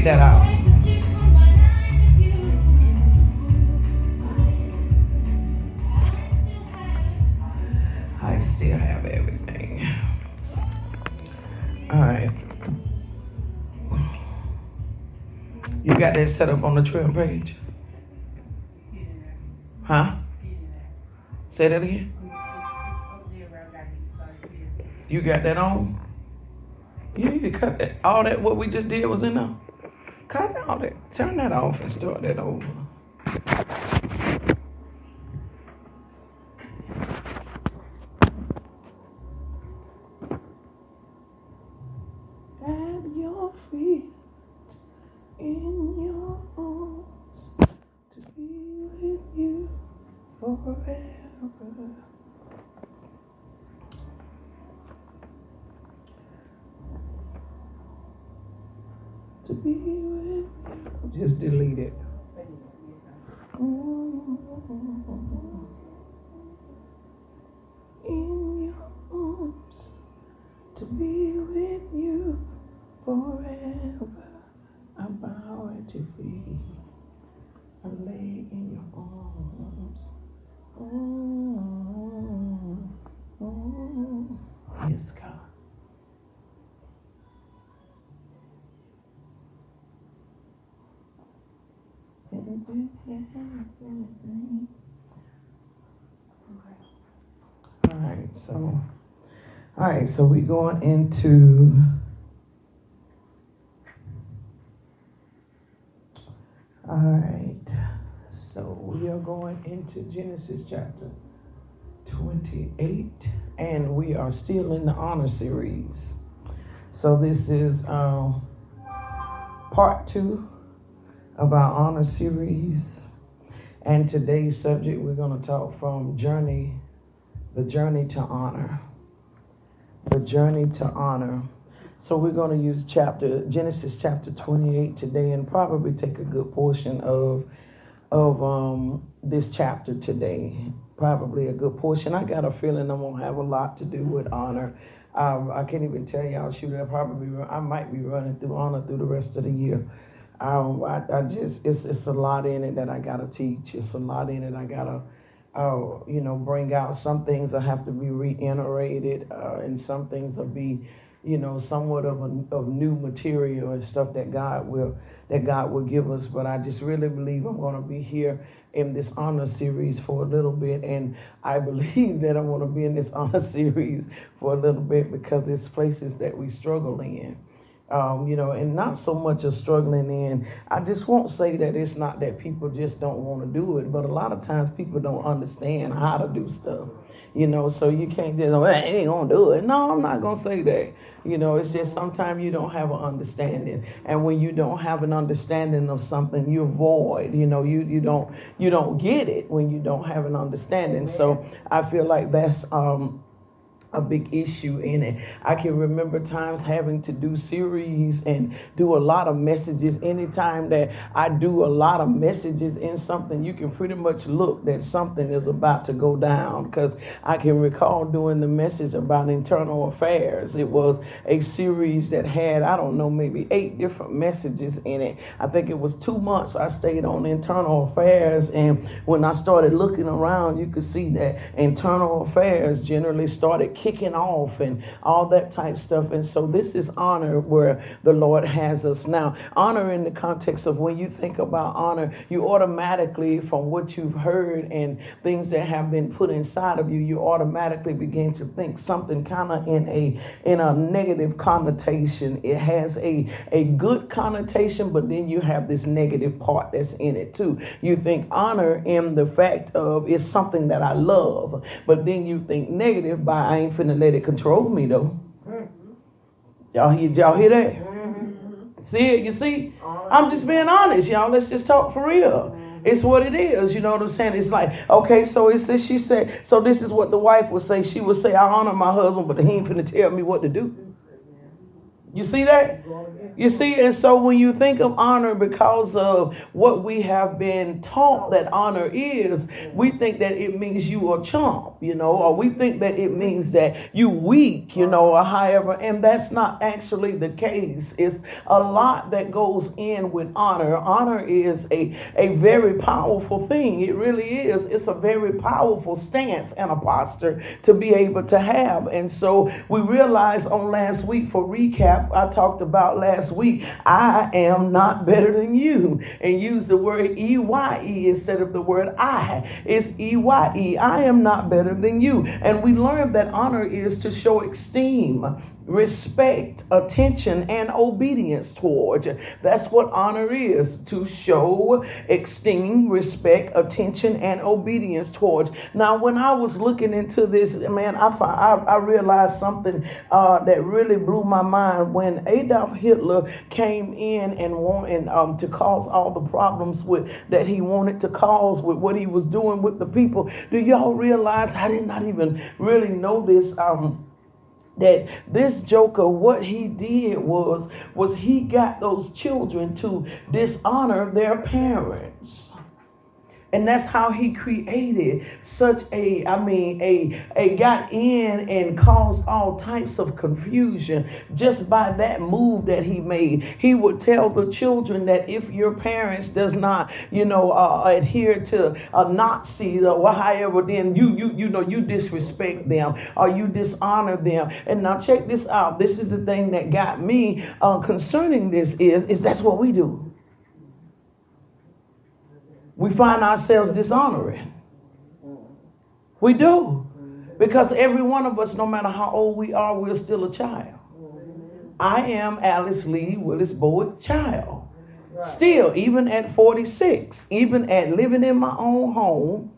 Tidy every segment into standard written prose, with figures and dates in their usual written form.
take that out. I still have everything. All right. You got that set up on the trail page? Huh? Say that again. You got that on? You need to cut that. All that what we just did was in there. Cut all that. Turn that off and start that over. At your feet, in your arms, to be with you forever. To be with you. Just delete it. In your arms, to be with you forever. I bow at your feet. I lay in your arms. Yes, God. All right, so we're going into we are going into Genesis chapter 28, and we are still in the honor series. So this is part 2 of our honor series, and today's subject we're going to talk from the journey to honor. The journey to honor. So we're going to use Genesis chapter 28 today, and probably take a good portion of this chapter today. Probably a good portion. I got a feeling I'm gonna have a lot to do with honor. I can't even tell y'all. I might be running through honor through the rest of the year. It's a lot in it that I gotta teach. It's a lot in it I gotta bring out. Some things will have to be reiterated, and some things will be, somewhat of new material and stuff that God will give us. But I just really believe I'm going to be here in this honor series for a little bit, and I believe that I'm going to be in this honor series for a little bit because it's places that we struggle in. And not so much of struggling in. I just won't say that it's not that people just don't want to do it, but a lot of times people don't understand how to do stuff. So you can't just, I ain't gonna do it. No, I'm not gonna say that. It's just sometimes you don't have an understanding, and when you don't have an understanding of something, you avoid. You don't get it when you don't have an understanding. So I feel like that's a big issue in it. I can remember times having to do series and do a lot of messages. Anytime that I do a lot of messages in something, you can pretty much look that something is about to go down, because I can recall doing the message about internal affairs. It was a series that had, maybe 8 different messages in it. I think it was 2 months I stayed on internal affairs, and when I started looking around, you could see that internal affairs generally started kicking off and all that type stuff. And so this is honor where the Lord has us now. Honor in the context of when you think about honor, you automatically, from what you've heard and things that have been put inside of you, you automatically begin to think something kind of in a negative connotation. It has a good connotation, but then you have this negative part that's in it too. You think honor in the fact of it's something that I love, but then you think negative by I ain't finna let it control me though. Y'all hear that? See it? You see? I'm just being honest, y'all. Let's just talk for real. It's what it is. You know what I'm saying? It's like, okay, so it says, she said, so this is what the wife would say. She would say, I honor my husband, but he ain't finna tell me what to do. You see that? You see, and so when you think of honor because of what we have been taught that honor is, we think that it means you a chump, or we think that it means that you weak, or however, and that's not actually the case. It's a lot that goes in with honor. Honor is a very powerful thing. It really is. It's a very powerful stance and a posture to be able to have. And so we realized on last week, for recap, I talked about last week, I am not better than you, and use the word E-Y-E instead of the word I. It's E-Y-E. I am not better than you. And we learned that honor is to show esteem, respect, attention, and obedience towards. That's what honor is, to show esteem, respect, attention, and obedience towards. Now, when I was looking into this, man, I realized something that really blew my mind. When Adolf Hitler came in and wanted to cause all the problems that he wanted to cause with what he was doing with the people, do y'all realize, I did not even really know this, that this joker, what he did was he got those children to dishonor their parents. And that's how he created such got in and caused all types of confusion just by that move that he made. He would tell the children that if your parents does not, adhere to a Nazi or however, then you disrespect them or you dishonor them. And now check this out. This is the thing that got me concerning this is that's what we do. We find ourselves dishonoring. We do. Because every one of us, no matter how old we are, we're still a child. I am Alice Lee Willis Boyd child. Still, even at 46, even at living in my own home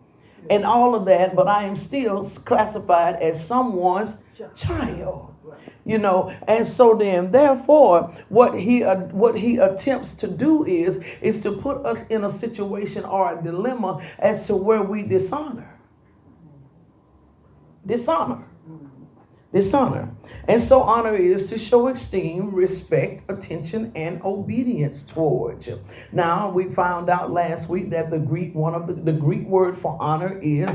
and all of that, but I am still classified as someone's child. And so then, therefore, what he attempts to do is to put us in a situation or a dilemma as to where we dishonor. And so honor is to show esteem, respect, attention, and obedience towards you. Now, we found out last week that the Greek word for honor is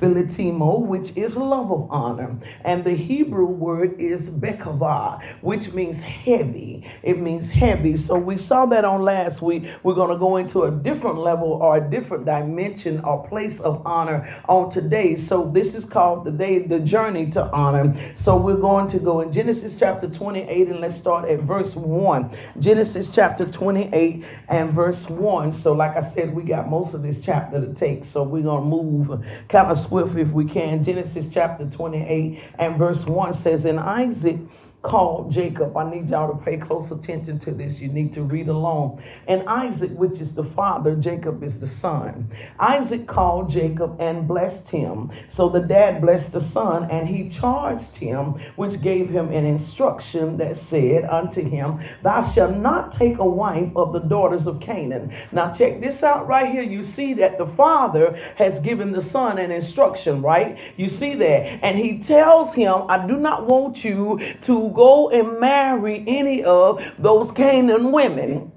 philitimo, which is love of honor. And the Hebrew word is bekavah, which means heavy. It means heavy. So we saw that on last week. We're going to go into a different level or a different dimension or place of honor on today. So this is called the journey to honor. So we're going to go in Genesis chapter 28, and let's start at verse 1. Genesis chapter 28 and verse 1. So like I said, we got most of this chapter to take, so we're going to move kind of swift if we can. Genesis chapter 28 and verse 1 says, and Isaac called Jacob. I need y'all to pay close attention to this. You need to read along. And Isaac, which is the father, Jacob is the son. Isaac called Jacob and blessed him. So the dad blessed the son, and he charged him, which gave him an instruction that said unto him, thou shalt not take a wife of the daughters of Canaan. Now check this out right here. You see that the father has given the son an instruction, right? You see that. And he tells him, I do not want you to go and marry any of those Canaan women.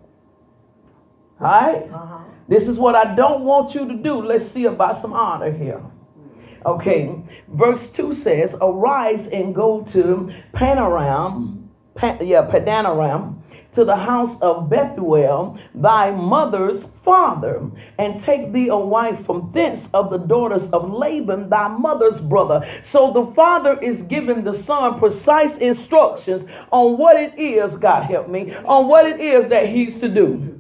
All right? This is what I don't want you to do. Let's see about some honor here. Okay. Verse 2 says, arise and go to Padanaram, to the house of Bethuel, thy mother's father, and take thee a wife from thence of the daughters of Laban, thy mother's brother. So the father is giving the son precise instructions on what it is, God help me, on what it is that he's to do.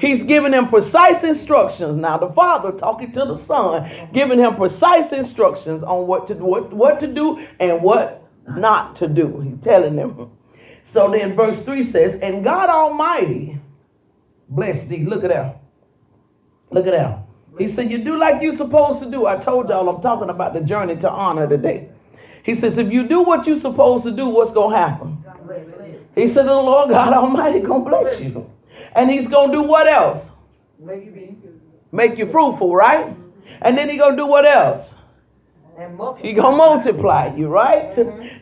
He's giving him precise instructions. Now the father talking to the son, giving him precise instructions on what to do and what not to do. He's telling them. So then verse 3 says, and God Almighty bless thee. Look at that. Look at that. He said, you do like you're supposed to do. I told y'all I'm talking about the journey to honor today. He says, if you do what you're supposed to do, what's going to happen? He said, the Lord God Almighty going to bless you. And he's going to do what else? Make you fruitful, right? And then he's going to do what else? He gonna multiply you, right?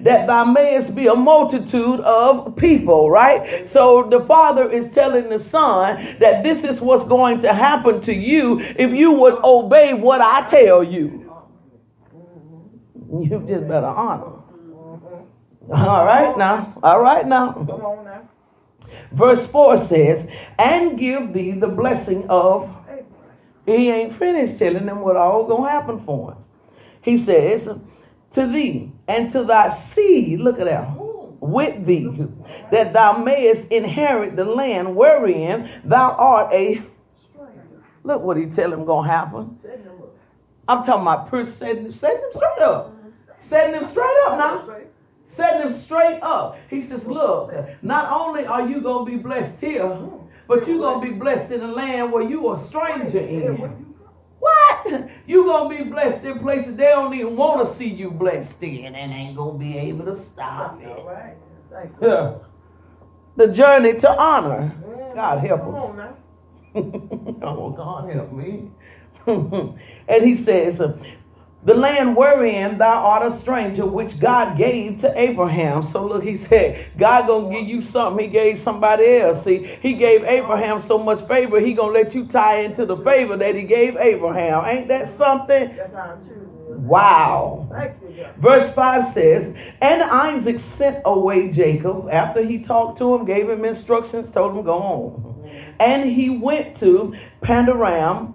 That thou mayest be a multitude of people, right? So the Father is telling the Son that this is what's going to happen to you if you would obey what I tell you. You just better honor. All right now. Come on now. Verse 4 says, and give thee the blessing of. He ain't finished telling them what all gonna happen for him. He says, to thee and to thy seed, look at that, with thee, that thou mayest inherit the land wherein thou art a. Look what he tell him gonna happen. I'm talking about setting him straight up. Setting him straight up now. Setting him straight up. He says, look, not only are you going to be blessed here, but you're going to be blessed in a land where you are a stranger in. What? You're going to be blessed in places they don't even want to see you blessed in and ain't going to be able to stop it. The journey to honor. God help us. Oh, God help me. And he says, the land wherein thou art a stranger, which God gave to Abraham. So look, he said, God gonna give you something he gave somebody else. See, he gave Abraham so much favor, he gonna let you tie into the favor that he gave Abraham. Ain't that something? Wow. Verse 5 says, and Isaac sent away Jacob after he talked to him, gave him instructions, told him go on. And he went to Pandaram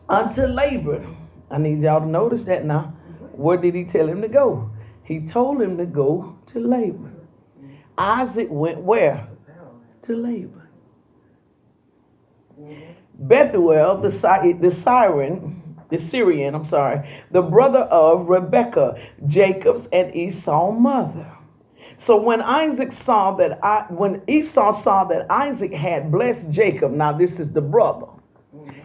unto Laban. I need y'all to notice that now. Where did he tell him to go? He told him to go to Laban. Isaac went where? To Laban. Bethuel, the Syrian, the brother of Rebekah, Jacob's and Esau's mother. So when Esau saw that Isaac had blessed Jacob, now this is the brother.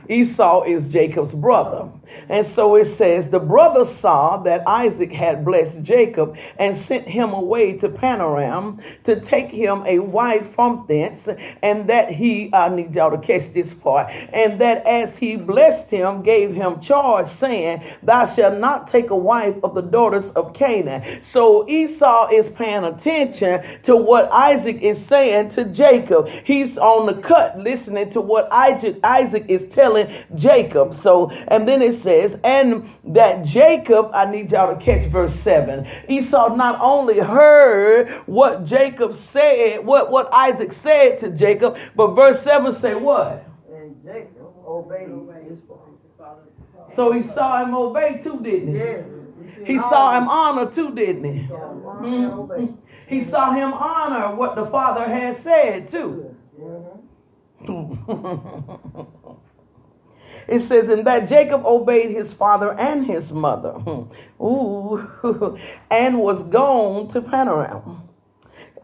Esau is Jacob's brother. And so it says, the brother saw that Isaac had blessed Jacob and sent him away to Panaram to take him a wife from thence, and that I need y'all to catch this part, and that as he blessed him, gave him charge, saying, thou shalt not take a wife of the daughters of Canaan. So Esau is paying attention to what Isaac is saying to Jacob. He's on the cut listening to what Isaac is telling Jacob. So, and then it says, and that Jacob, I need y'all to catch verse 7. Esau not only heard what Jacob said, what Isaac said to Jacob, but verse 7 say what? And Jacob obeyed his father. So he saw him obey too, didn't he? Yeah. He saw him honor too, didn't he? Mm-hmm. He saw him honor what the father had said too. It says, and that Jacob obeyed his father and his mother, and was gone to Panaram.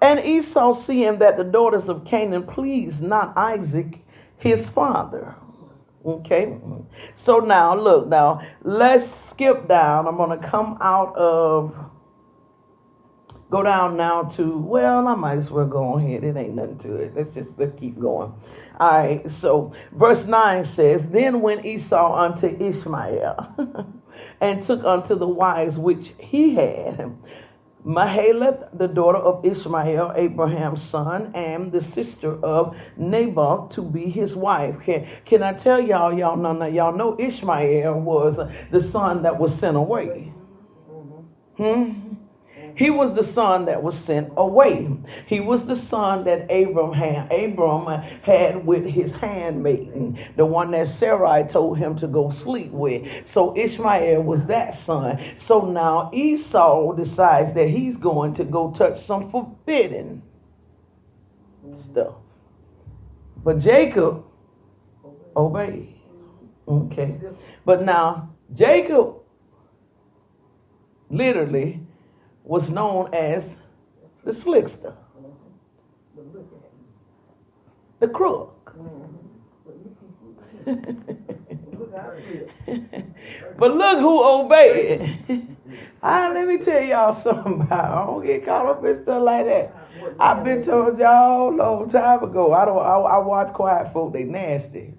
And Esau, seeing that the daughters of Canaan pleased not Isaac, his father. Okay, so now look, let's skip down. I'm going to go down now to, well, I might as well go ahead. It ain't nothing to it. Let's keep going. All right, so verse 9 says, then went Esau unto Ishmael and took unto the wives which he had Mahalath, the daughter of Ishmael, Abraham's son, and the sister of Naboth to be his wife. Can I tell y'all know Ishmael was the son that was sent away. He was the son that was sent away. He was the son that Abram had with his handmaiden, the one that Sarai told him to go sleep with. So Ishmael was that son. So now Esau decides that he's going to go touch some forbidden stuff. But Jacob obeyed. Okay. But now Jacob literally was known as the slickster, the crook. But look who obeyed. Let me tell y'all something about. I don't get caught up in stuff like that. I've been told y'all a long time ago. I watch quiet folk. They nasty.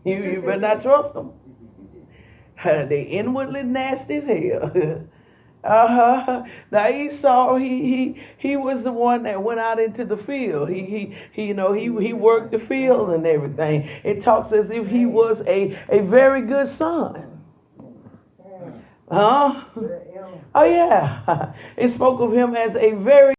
You better not trust them. They inwardly nasty as hell. Now Esau, he was the one that went out into the field. He worked the field and everything. It talks as if he was a very good son. Huh? Oh yeah. It spoke of him as a very